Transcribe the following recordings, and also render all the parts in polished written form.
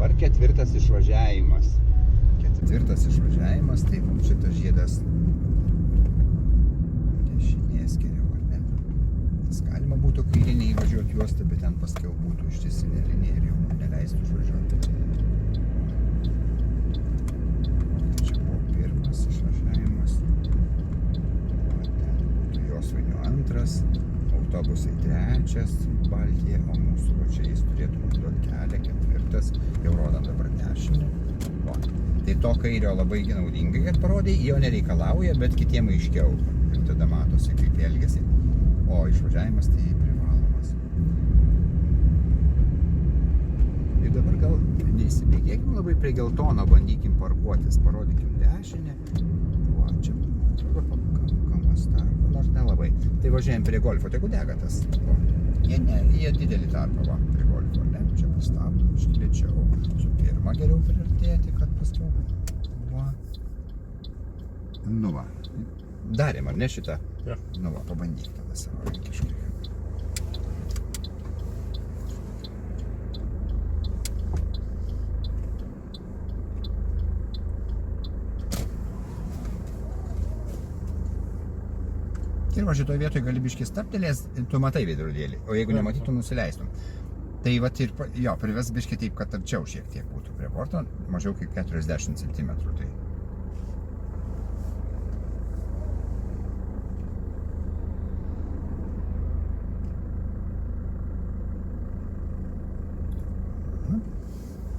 Dabar ketvirtas išvažiavimas. Tai mums šitas žiedas dešinės geriau, ar ne? Nes galima būtų kairinė įvažiuoti juostą, bet ten paskiau būtų ištisinė linija ir jau neleistų išvažiuoti. Čia buvo pirmas išvažiavimas. Ten būtų Josvainio antras, autobusai trečias Baltija, o mūsų va čia jis turėtų duoti kelią, ketvirtas, jau rodant dabar dešinį. Tai to kairio labai naudingai, kad parodai, jo nereikalauja, bet kitiem aiškiau. Ir tada matosi, kaip elgiasi. O išvažiavimas tai privalomas. Ir dabar gal neįsibėgėkim labai prie geltono, bandykim parkuotis, parodykim dešinę. O, čia, atrodo, pakankamas tarpas, nors nelabai. Tai važiuojam prie golfo, tegu dega tas. O, jie didelį tarpą, va, prie golfo, ne? Čia pristabdom, išlėčiau. Su pirma geriau priartėti, kad paskiau. Va. Nu va. Darėm, ar ne šitą? Ja. Nu va, pabandyk tada savo rankiškai. Ir va šitoje vietoje gali biškį stabtelės, tu matai veidrodėlį, o jeigu nematytum, nusileistum. Tai vat ir, jo, prives biškį taip, kad arčiau šiek tiek būtų prie borto, mažiau kaip 40 cm. Tai.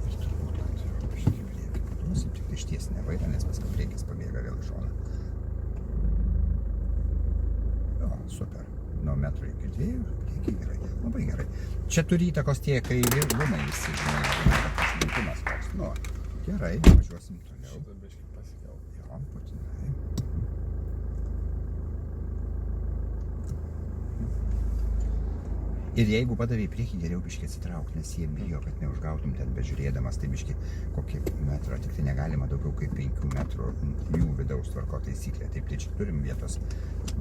Ir turbūt, kad biškį priekį paduosim, tik ištiesinę vairą, nes paskui priekis pabėga vėl į šoną. Jo, super. Nuo metro iki 2, kiek gerai, labai gerai. Čia turi įtakos tie kairi rūmai visi, žinai, pasirinkimas koks. Nu, gerai, važiuosim toliau. Šitą biškį pasikėl. Jo, būtinai. Ir jeigu padavė į priekį, geriau biškį atsitraukti, nes jie bijo, kad neužgautum ten bežiūrėdamas, tai biškį kokį metrą, tik tai negalima daugiau kaip 5 metrų jų vidaus tvarko taisyklė. Taip, tai čia turim vietos,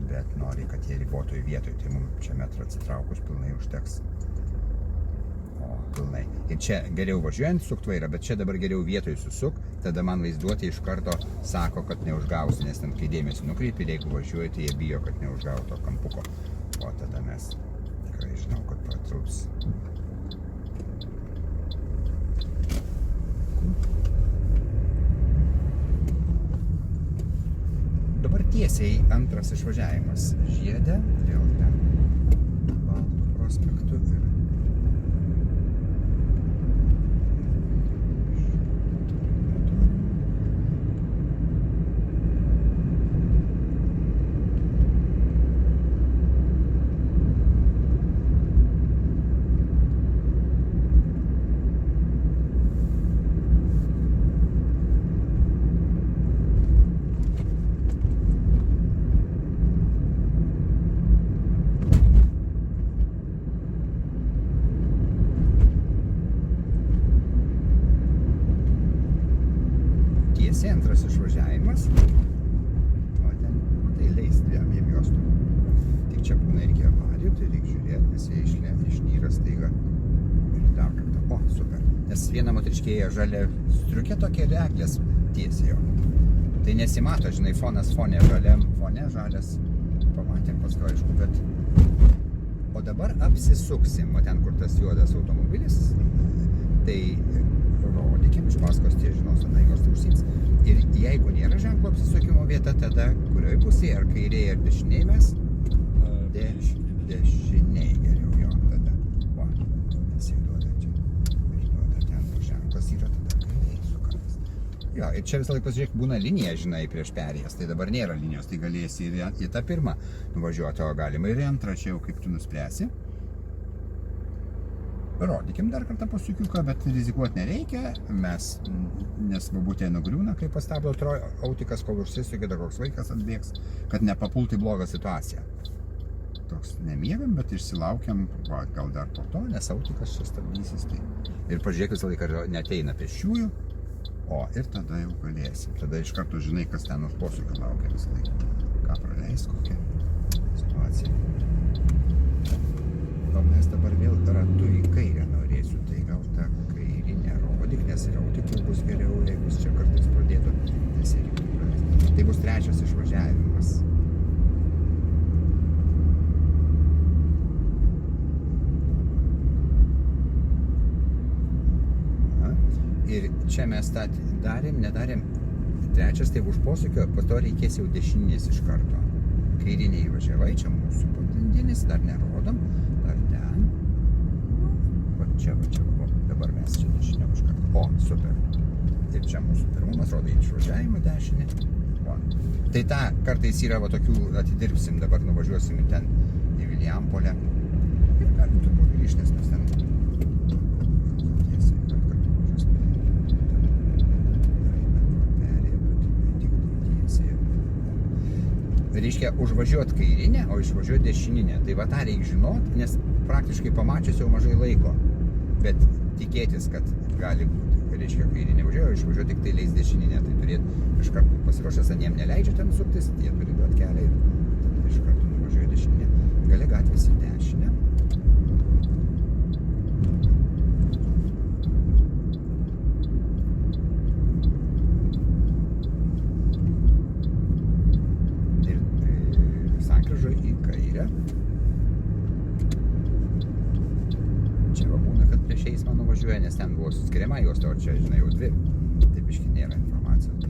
bet nori, kad jie ribotojų vietoj, tai mums čia metrą atsitraukus pilnai užteks. O, pilnai. Ir čia geriau važiuojant sukt vairą, bet čia dabar geriau vietoj susuk, tada man vaizduotė iš karto sako, kad neužgausi, nes ten kai dėmesį nukreipi, jeigu važiuoji, tai jie bijo, kad neužgauto kampuko. O tada mes tikrai žinau, kad pratrūks. Dabar tiesiai antras išvažiavimas Žiede, vėl ten Baltų prospektu ir antras išvažiavimas. O ten, tai leis dviem juostų. Tik čia būna irgi avarijų, tai reikia žiūrėti, nes jie išnyra staiga. Ir dar kartą. O, super. Nes viena motriškėje žalia striukė tokia ir eglės tiesiai jo. Tai nesimato, žinai, fonas fone žaliam, fone žalias. Pamatėm paskui, aišku, bet... O dabar apsisuksim, o ten, kur tas juodas automobilis, tai rodykim, iš paskos tie žinos, na, jos užsims. Ir jeigu nėra ženklo apsisukimo vieta, tada kurioje pusėje, ar kairėje, ar dešinėje mes? Dešinėje geriau jo, tada. Va, nes jie duoda čia. Ir duoda ten, kur ženklas yra, tada kairėje sukamas. Jo, ir čia visą laiką pasižiūrėk, būna linija, žinai, prieš perėjas, tai dabar nėra linijos, tai galėsi ir į tą pirmą nuvažiuoti, o galima ir į antrą, čia jau kaip tu nuspręsi. Rodykim dar kartą pasukiuką, bet rizikuoti nereikia, mes nesvabutė nugriūna, kai pastabdo autikas, kol užsisukia, dar koks vaikas atbėgs, kad nepapulti blogą situaciją. Toks nemiegam, bet išsilaukiam, va, gal dar po to, nes autikas čia stabdysis. Tai. Ir pažiūrėk visą laiką, neteina pėsčiųjų, o ir tada jau galėsim. Tada iš karto žinai, kas ten už posūkio laukia visą laiką. Ką praleis, kokia situacija. O mes dabar vėl ratu į kairę norėsiu, tai gal tą kairinę rodyk, nes sakyčiau, bus geriau, jeigu jis čia kartais pradėtų, nes irgi praleis. Tai bus trečias išvažiavimas. Ir čia mes tą nedarėm. Trečias, tai už posūkio, po to reikės jau dešinis iš karto. Kairiniai važiavai, čia mūsų pagrindinis, dar nerodom, dar ten. Va čia, o, dabar mes čia dešinę už karto. O, super. Ir čia mūsų pirmumas, rodo išvažiavimą dešinį. O. Tai tą kartais yra va tokių, atidirbsim, dabar nuvažiuosim ten į Vilijampolę. Ir galim turbūt grįžti, nes mes ten reiškia užvažiuot kairinę, o išvažiuot dešininę. Tai va tą reikia žinot, nes praktiškai pamačius jau mažai laiko. Bet tikėtis, kad gali būti. Reiškia kairinė važiuoja, išvažiuot tik tai leis dešininę. Tai turėt iškart pasiruošęs, aniem neleidžia ten suktis, jie turi duot kelią ir iš karto nuvažiuoja dešininę. Gale gatvės į dešinę. Į kairę. Čia va būna, kad prieš eismą nuvažiuoja, nes ten buvo suskiriama juosta, o čia, žinai, jau dvi. Taip iški nėra informacijos.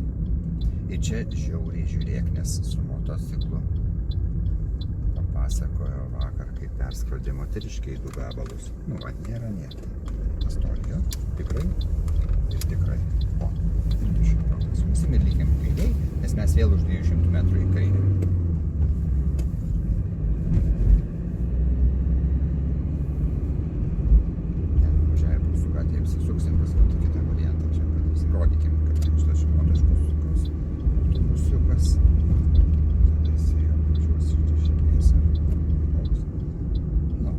Ir čia žiauriai žiūrėk, nes su motociklu papasakojo vakar, kaip perskrodė moteriškiai 2 gabalus. Nu, va, nėra. Istorija. Tikrai ir tikrai. O, ir 200 pasusim ir lygiam kairiai, nes mes vėl už 200 metrų į kairę. Apsisuksim, paskui kitą variantą čia padarysim. Rodykim, kad šitas šimotiškus autobusiukas. Tada jisai apvažiuos iš dešinės ar koks. Nu,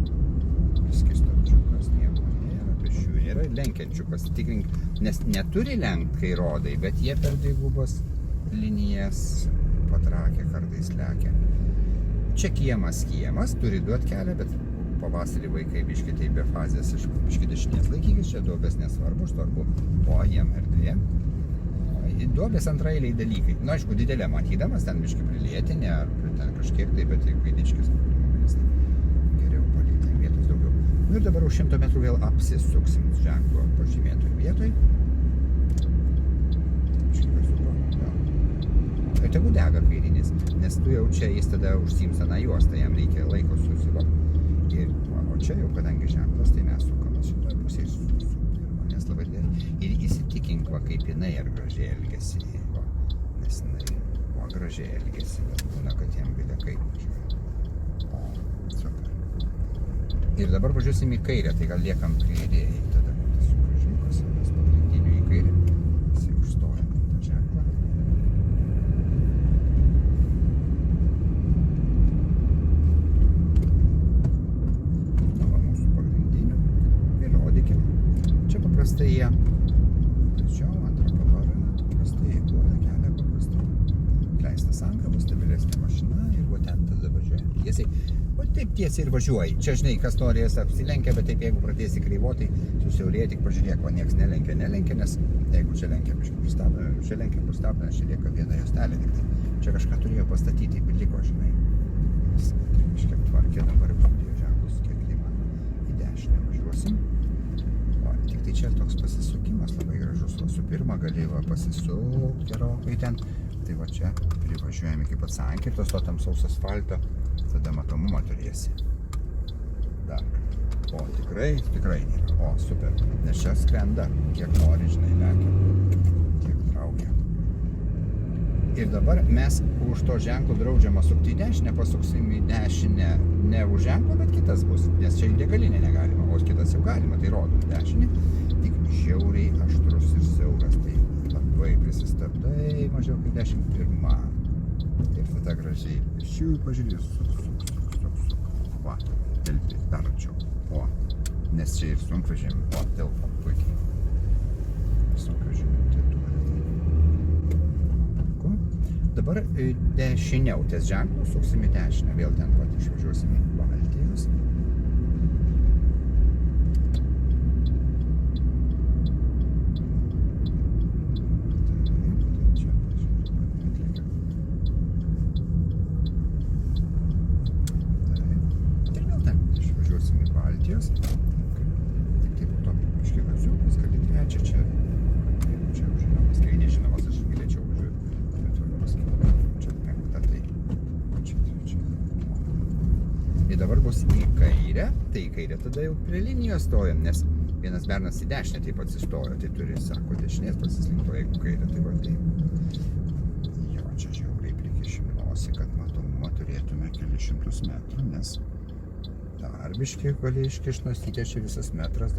skistabčiukas, nieko nėra, pešių nėra. Lenkiančių pasitikrink, nes neturi lenkt, kai rodai, bet jie per dvigubas linijas patrakę kartais lekia. Čia kiemas, turi duot kelią, bet pavasarį vaikai biški tai be fazės iš biški dešinės laikykis, čia duobės nesvarbu, svarbu, o jiem erdvė. Duobės antraeiliai dalykai. Nu, aišku, didelė matydamas, ten biški prilietinė, ar ten kažkiek tai, bet jeigu įdičkis automobilis, tai geriau palikti vietos daugiau. Nu ir dabar už 100 metrų vėl apsisuksim ženklo pažymėtoj vietoj. Biški pasuko, gal. Ir tegu dega kairinis, nes tu jau čia jis tada užsiims aną juostą, jam reikia laiko susivokti. Ir, o čia jau, kadangi ženklas, tai mes sukamas šitoj pusėje su pirma, nes labai gerai. Ir įsitikink, va, kaip jinai ar gražiai elgesi, va, nes jinai, va, gražiai elgesi, bet būna, kad jiem bilia kaip važiuoja. O, super. Ir dabar važiuosim į kairę, tai gal liekam kairėjai, tada tas sugražiukas, mes pagrindiniu į kairę, jisai užstojam tą ženklą. Paprastai jie, tačiau antrą pavarą, paprastai jie duoda kelią, paprastai leistas angavas, stabilesnė mašina ir va ten tada važiuoja tiesiai. O taip tiesiai ir važiuoji. Čia, žinai, kas norės apsilenkia, bet taip jeigu pradėsi kreivotai, susiaurėja, tik pažiūrėk, va nieks nelenkia, nes jeigu čia lenkia, pristabdo, nes čia lieka viena juostelė tik tai. Čia kažką turėjo pastatyti, liko, žinai. Kažkiek tvarkė, dabar pradėjo ženklus, kiek tai man į dešinę važiuosim. Tik tai čia toks pasisukimas labai gražus, o su pirma gali va pasisukti gerokai ten. Tai va čia privažiuojam iki pat sankirtos, to tamsaus asfalto, tada matomumą turėsi. Dar. O tikrai nėra. O super, nes čia skrenda, kiek nori, žinai, lekia, kiek traukia. Ir dabar mes už to ženklo draudžiama sukti į dešinę, pasuksim į dešinę ne už ženklo, bet kitas bus, nes čia į degalinę negalima, o kitas jau galima, tai rodom dešinį, tik žiauriai aštrus ir siauras, tai labai prisistabdai, mažiau kaip 11. Ir tada gražiai, šių pažiūrėjus, suk, va, telpi, dar arčiau, o, nes čia ir sunkvežimį, o, telpam puikiai, sunkvežimį teltuoja. Dabar dešiniau ties ženklų, suksim į dešinę, vėl ten pat išvažiuosim į Baltijos. į kairę, tada jau prie linijos stojam, nes vienas bernas į dešinę taip atsistojo, tai turi, sako, dešinės pasislinkto, jeigu kairę, tai va taip. Jo, čia žiauriai prikišimnosi, kad matomumą turėtume kelius šimtus metrų, nes dar biškiai gali iškišt nosytę, čia visas metras,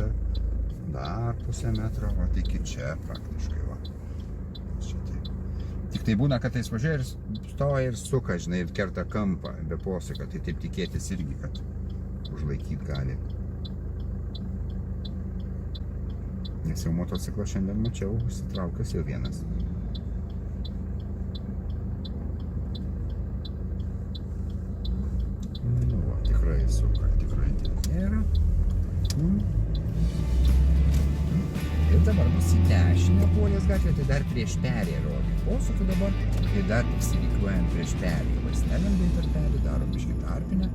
dar pusę metro, o tai iki čia praktiškai, va. Čia taip. Tik tai būna, kad jis važiuoja ir stoja ir suka, žinai, ir kerta kampą be posūkio, tai taip tikėtis irgi, kad užlaikyt gali. Nes jau motociklą šiandien mačiau, užsitraukęs jau vienas. Nu, va, tikrai suka, tikrai nėra. Ir dabar bus į dešinę Polės gatvę, tai dar prieš perėją rodė posūkį dabar, tai dar tik įsirikiuojam prieš perėją. Valsnelėm per perėją, darom biškį tarpinę.